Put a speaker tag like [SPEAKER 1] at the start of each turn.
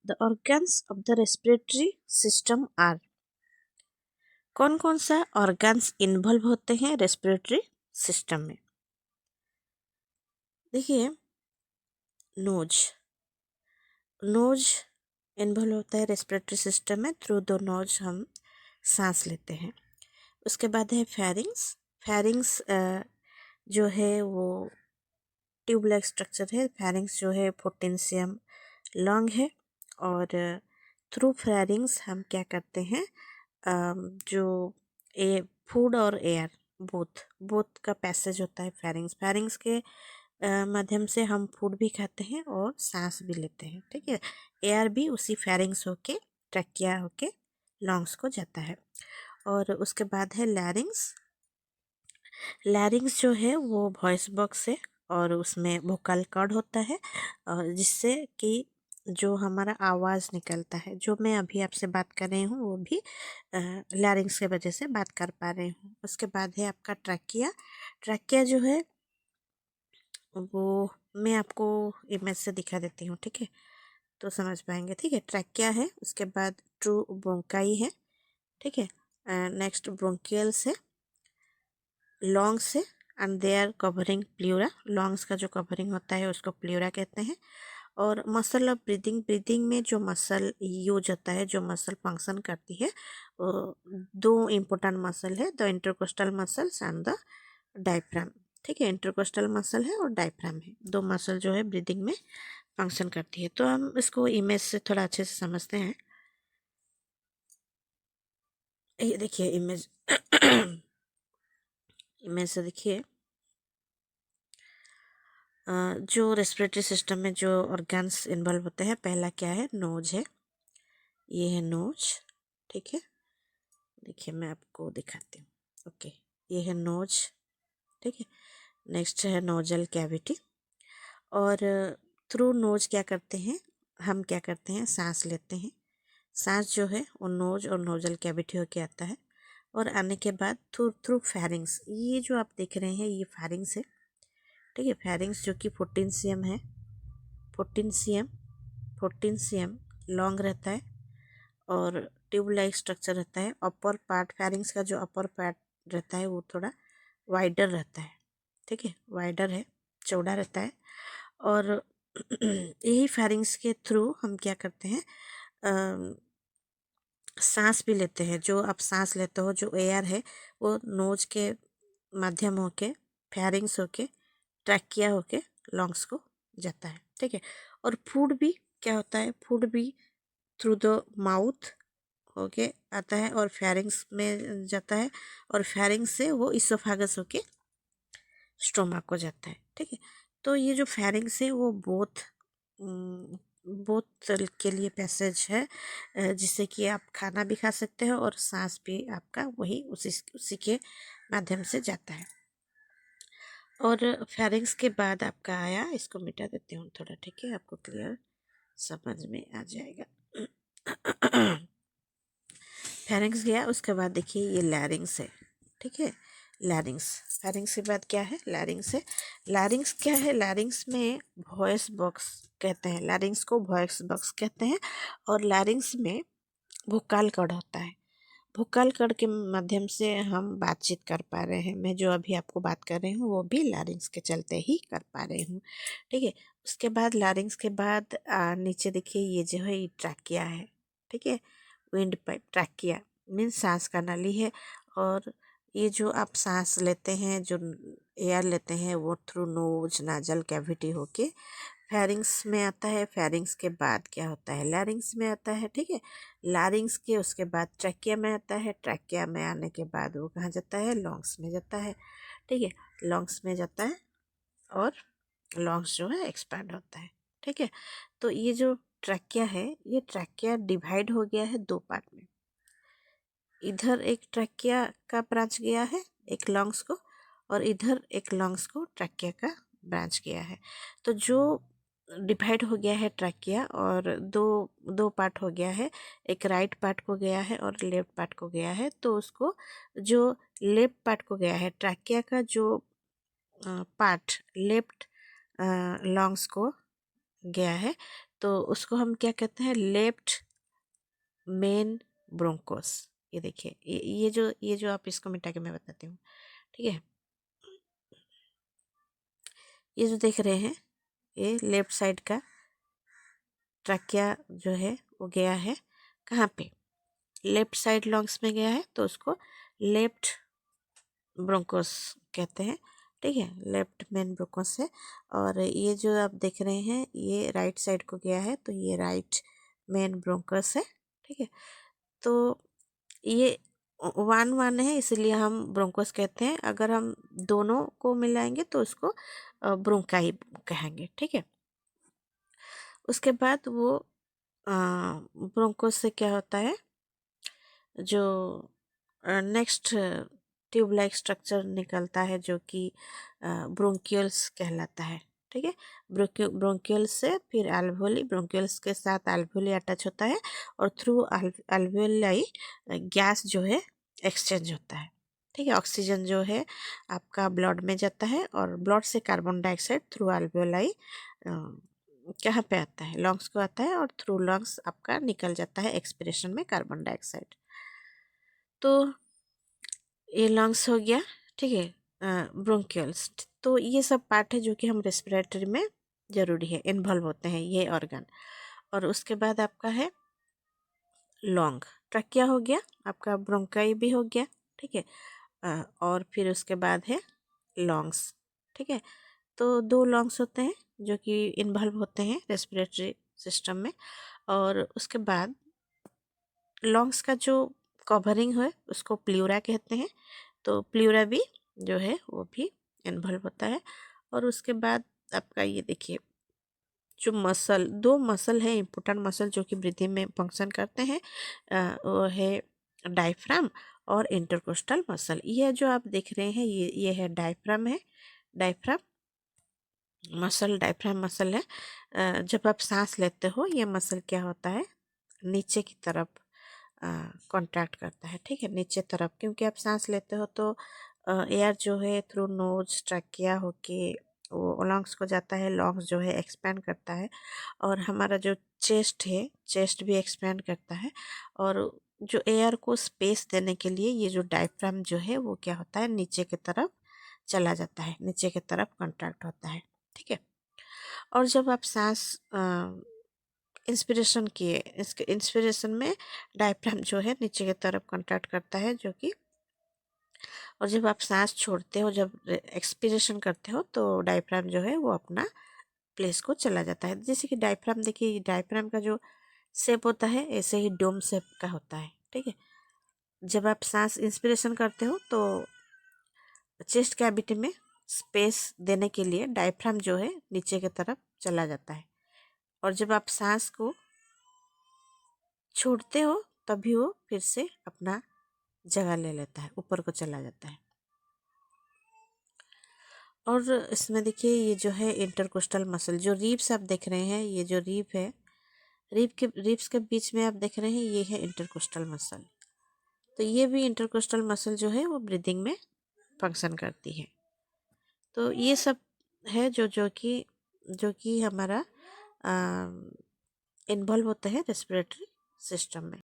[SPEAKER 1] The organs of the respiratory system are. कौन कौन सा ऑर्गन्स इन्वॉल्व होते हैं रेस्पिरेटरी सिस्टम में? देखिए, नोज नोज इन्वॉल्व होता है रेस्पिरेटरी सिस्टम में। थ्रू द नोज हम सांस लेते हैं। उसके बाद है फेरिंग्स। फेरिंग्स जो है वो ट्यूब लाइक स्ट्रक्चर है। फेरिंग्स जो है पोटेंशियम लंग है। और थ्रू फेरिंग्स हम क्या करते हैं, जो फूड और एयर बोथ बोथ का पैसेज होता है फेरिंग्स। फेरिंग्स के माध्यम से हम फूड भी खाते हैं और सांस भी लेते हैं। ठीक है, एयर भी उसी फेरिंग्स होके ट्रकिया होके लंग्स को जाता है। और उसके बाद है लैरिंग्स। लैरिंग्स जो है वो वॉइस बॉक्स है और उसमें वोकल कॉर्ड होता है, और जिससे कि जो हमारा आवाज़ निकलता है, जो मैं अभी आपसे बात कर रही हूँ वो भी लैरिंग्स के वजह से बात कर पा रही हूँ। उसके बाद है आपका ट्रैकिया। ट्रैकिया जो है वो मैं आपको इमेज से दिखा देती हूँ, ठीक है, तो समझ पाएंगे। ठीक है, ट्रैकिया है, उसके बाद ट्रू ब्रोंकाई है, ठीक है, नेक्स्ट ब्रोंकियल्स है, लॉन्ग्स है, and they are covering pleura. Lungs का जो कवरिंग होता है उसको प्ल्यूरा कहते हैं। और मसल ऑफ ब्रीदिंग, ब्रीदिंग में जो मसल यूज होता है, जो मसल फंक्शन करती है, वो दो इम्पोर्टेंट मसल है, the intercostal muscles and the diaphragm. ठीक है, इंटरकोस्टल मसल है और डायफ्राम है, दो मसल जो है ब्रीदिंग में फंक्शन करती है। तो हम इसको इमेज से थोड़ा अच्छे से समझते हैं। ये देखिए इमेज इमेज से देखिए, जो रेस्पिरेटरी सिस्टम में जो ऑर्गन्स इन्वॉल्व होते हैं, पहला क्या है, नोज है, ये है नोज। ठीक है, देखिए मैं आपको दिखाती हूँ। ओके, ये है नोज, ठीक है। नेक्स्ट है नोजल कैविटी। और थ्रू नोज क्या करते हैं, हम क्या करते हैं, सांस लेते हैं। सांस जो है वो नोज और नोजल कैविटी होके आता है, और आने के बाद थ्रू थ्रू फेरिंग्स। ये जो आप देख रहे हैं ये फेरिंग्स है, ठीक है। फेरिंग्स जो कि 14 cm है, 14 cm लॉन्ग रहता है और ट्यूब लाइक स्ट्रक्चर रहता है। अपर पार्ट, फेरिंग्स का जो अपर पार्ट रहता है वो थोड़ा वाइडर रहता है, ठीक है, वाइडर है, चौड़ा रहता है। और यही फेरिंग्स के थ्रू हम क्या करते हैं, सांस भी लेते हैं। जो आप सांस लेते हो, जो एयर है वो नोज के माध्यम होके, फेरिंग्स होके, ट्रैकिया होके लंग्स को जाता है, ठीक है। और फूड भी क्या होता है, फूड भी थ्रू द माउथ होके आता है और फेरिंग्स में जाता है, और फेरिंग्स से वो इसोफागस होके स्टोमक को जाता है, ठीक है। तो ये जो फेरिंग्स है वो बोथ के लिए पैसेज है, जिससे कि आप खाना भी खा सकते हो और सांस भी आपका वही उसी के माध्यम से जाता है। और फेरिंग्स के बाद आपका आया, इसको मिटा देती हूँ थोड़ा, ठीक है, आपको क्लियर समझ में आ जाएगा। फेरिंग्स गया, उसके बाद देखिए ये लैरिंग्स है, ठीक है, लैरिंग्स। फेरिंग्स के बाद क्या है, लैरिंग्स है। लैरिंग्स क्या है, लैरिंग्स में वॉइस बॉक्स कहते हैं, लैरिंग्स को वॉइस बॉक्स कहते हैं। और लैरिंग्स में वोकल कॉर्ड होता है। वोकल कॉर्ड के माध्यम से हम बातचीत कर पा रहे हैं। मैं जो अभी आपको बात कर रही हूँ वो भी लैरिंग्स के चलते ही कर पा रही हूँ, ठीक है। उसके बाद लैरिंग्स के बाद नीचे देखिए ये जो है ये ट्रैकिया है, ठीक है, विंड पाइप। ट्रैकिया मीन्स सांस का नली है। और ये जो आप सांस लेते हैं, जो एयर लेते हैं, वो थ्रू नोज नाजल कैविटी होके फेरिंग्स में आता है। फेरिंग्स के बाद क्या होता है, लैरिंग्स में आता है, ठीक है। लैरिंग्स के उसके बाद ट्रैकिया में आता है। ट्रैकिया में आने के बाद वो कहाँ जाता है, लंग्स में जाता है, ठीक है, लंग्स में जाता है और लंग्स जो है एक्सपैंड होता है, ठीक है। तो ये जो ट्रैकिया है, ये ट्रैकिया डिवाइड हो गया है दो पार्ट में। इधर एक ट्रैकिया का ब्रांच गया है एक लंग्स को, और इधर एक लंग्स को ट्रैकिया का ब्रांच गया है। तो जो डिवाइड हो गया है ट्रैकिया, और दो दो पार्ट हो गया है, एक राइट पार्ट को गया है और लेफ्ट पार्ट को गया है। तो उसको जो लेफ्ट पार्ट को गया है, ट्रैकिया का जो पार्ट लेफ्ट लंग्स को गया है, तो उसको हम क्या कहते हैं, लेफ्ट मेन ब्रोंकोस। ये देखिए, ये जो आप इसको मिटा के मैं बताती हूँ, ठीक है। ये जो देख रहे हैं, ये लेफ्ट साइड का ट्रैकिया जो है वो गया है कहाँ पे, लेफ्ट साइड लॉन्ग्स में गया है, तो उसको लेफ्ट ब्रोंकोस कहते हैं, ठीक है, लेफ्ट मेन ब्रोंकोस है। और ये जो आप देख रहे हैं ये राइट साइड को गया है, तो ये राइट मेन ब्रोंकोस है, ठीक है। तो ये वन वन है, इसलिए हम ब्रोंकोस कहते हैं। अगर हम दोनों को मिलाएंगे तो उसको ब्रोंकाई कहेंगे, ठीक है। उसके बाद वो ब्रोंकोस से क्या होता है, जो नेक्स्ट ट्यूब लाइक स्ट्रक्चर निकलता है जो कि ब्रोंकियल्स कहलाता है, ठीक है। ब्रोंकियल्स से फिर एल्वेओली, ब्रोंकियल्स के साथ एल्वेओली अटैच होता है और थ्रू एल्वेओलाई गैस जो है एक्सचेंज होता है, ठीक है। ऑक्सीजन जो है आपका ब्लड में जाता है और ब्लड से कार्बन डाइऑक्साइड थ्रू एल्वेओलाई कहाँ पे आता है, लंग्स को आता है, और थ्रू लंग्स आपका निकल जाता है एक्सपिरेशन में कार्बन डाइऑक्साइड। तो ये लंग्स हो गया, ठीक है, ब्रोंकियल्स। तो ये सब पार्ट है जो कि हम रेस्पिरेटरी में ज़रूरी है, इन्वॉल्व होते हैं ये ऑर्गन। और उसके बाद आपका है लॉन्ग, ट्रकिया हो गया आपका, ब्रोंकाई भी हो गया, ठीक है। और फिर उसके बाद है लॉन्ग्स, ठीक है। तो दो लॉन्ग्स होते हैं जो कि इन्वॉल्व होते हैं रेस्पिरेटरी सिस्टम में। और उसके बाद लॉन्ग्स का जो कवरिंग है उसको प्ल्यूरा कहते हैं, तो प्ल्यूरा भी जो है वो भी इन्वॉल्व होता है। और उसके बाद आपका ये देखिए, जो मसल, दो मसल है इम्पोर्टेंट मसल जो कि ब्रीथिंग में फंक्शन करते हैं, वो है डायफ्राम और इंटरकोस्टल मसल। ये जो आप देख रहे हैं ये है डायफ्राम है, डायफ्राम मसल, डायफ्राम मसल है। जब आप सांस लेते हो ये मसल क्या होता है, नीचे की तरफ कॉन्ट्रैक्ट करता है, ठीक है, नीचे तरफ, क्योंकि आप सांस लेते हो तो एयर जो है थ्रू नोज ट्रैकिया होके वो लंग्स को जाता है, लंग्स जो है एक्सपैंड करता है, और हमारा जो चेस्ट है, चेस्ट भी एक्सपैंड करता है। और जो एयर को स्पेस देने के लिए ये जो डायफ्राम जो है वो क्या होता है, नीचे की तरफ चला जाता है, नीचे की तरफ कॉन्ट्रैक्ट होता है, ठीक है। और जब आप सांस इंस्पिरेशन किए, इसके इंस्पिरेशन में डायफ्राम जो है नीचे की तरफ कॉन्ट्रैक्ट करता है जो कि, और जब आप सांस छोड़ते हो, जब एक्सपिरेशन करते हो, तो डायफ्राम जो है वो अपना प्लेस को चला जाता है। जैसे कि डायफ्राम देखिए, डायफ्राम का जो शेप होता है ऐसे ही डोम शेप का होता है, ठीक है। जब आप सांस इंस्पिरेशन करते हो तो चेस्ट कैविटी में स्पेस देने के लिए डायफ्राम जो है नीचे की तरफ चला जाता है, और जब आप सांस को छोड़ते हो तभी वो फिर से अपना जगह ले लेता है, ऊपर को चला जाता है। और इसमें देखिए ये जो है इंटरकोस्टल मसल, जो रिब्स आप देख रहे हैं, ये जो रिब है, रिब्स के बीच में आप देख रहे हैं ये है इंटरकोस्टल मसल। तो ये भी इंटरकोस्टल मसल जो है वो ब्रीदिंग में फंक्शन करती है। तो ये सब है जो कि हमारा इन्वॉल्व होता है रेस्पिरेटरी सिस्टम में।